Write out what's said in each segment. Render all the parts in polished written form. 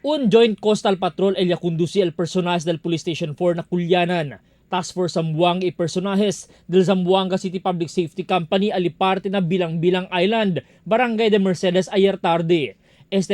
Un Joint Coastal Patrol el conduce el personajes del Police Station 4 na Kulyanan. Task Force Zamboanga y personajes del Zamboanga City Public Safety Company aliparte na Bilang-Bilang Island, Barangay de Mercedes ayer tarde.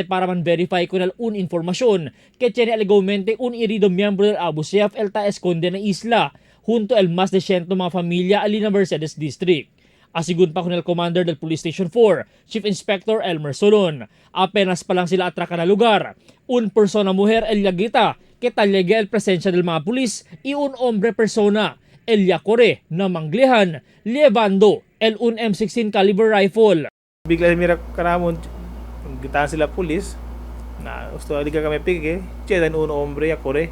Para man-verify con un informasyon que tiene alegadamente un herido miembro del Abu Sayyaf el esconde na isla, junto el más de 100 mga familia alina Mercedes District. Asigun pa con el commander del Police Station 4, Chief Inspector Elmer Solon. Apenas pa lang sila atraka na lugar. Un persona mujer el yagita, que talaga el presensya del mga pulis, y un hombre persona, el yakore, na manglihan, liebando el un M16 caliber rifle. Bigla mira karamon, gitahan sila pulis, na gusto ka kami pigge, chedan un hombre yakore.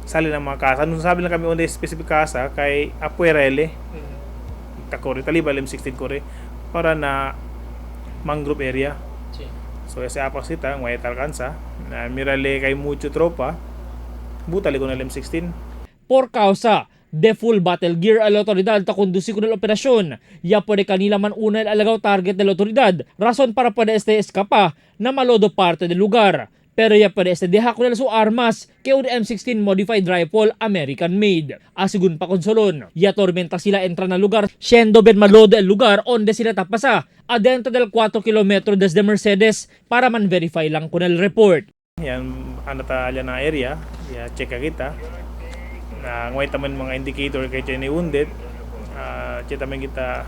Sali ng mga kasa. Nung sabi lang kami on the specific kasa, kay Apuerele, Takore, talibal M16 kore, para na mangrove area. So ese apasita, ngay talkansa, na mirale kay mucho tropa, butali ko na M16. Por causa de full battle gear al otoridad ta conduci con el operasyon, ya puede kanila man una el alagaw target del otoridad, rason para puede escapa na malodo parte del lugar. Pero ya puede deja con el su armas que un M16 modified rifle American made. Asigun pa konsolon, ya tormenta sila entra na lugar, siendo ben malodo el lugar onde sila tapasa, adentro del 4 km desde Mercedes para man verify lang con el report. Yan, anata na area, ya check kita. Na ngay taman mga indicator kay ni wounded. Check taman kita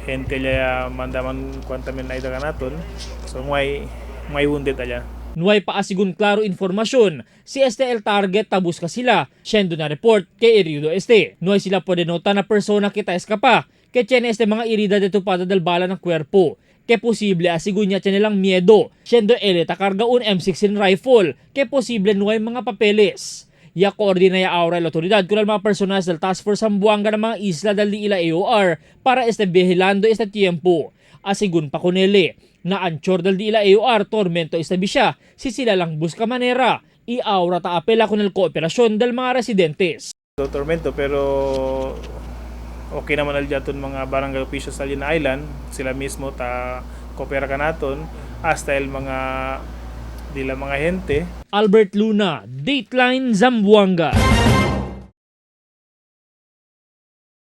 gente ya mandaman kwantamen na ida kanaton. So ngay wounded alya. Nuay pa asigun klaro informasyon, si el target tabus ka sila, siendo na report kay herido Nuay sila pwede nota na persona kita eskapa, que tiene mga herida de tupada del bala ng cuerpo, que posible asigun niya tiene lang miedo, siendo ta karga un M16 rifle, que posible nuay mga papeles. Ya koordina ya aura el otoridad con mga personas del Task Force Zamboanga ng mga isla del ila AOR para vigilando tiempo. Asigun pa kunele, na anchor del ila AOR tormento bisya, si sila lang busca manera, y aura ta apela con el kooperasyon del mga residentes. Tormento pero okay naman aljaton mga barangay officials sa island, sila mismo ta koopera kanaton hasta el mga dila mga gente. Albert Luna, Dateline Zamboanga.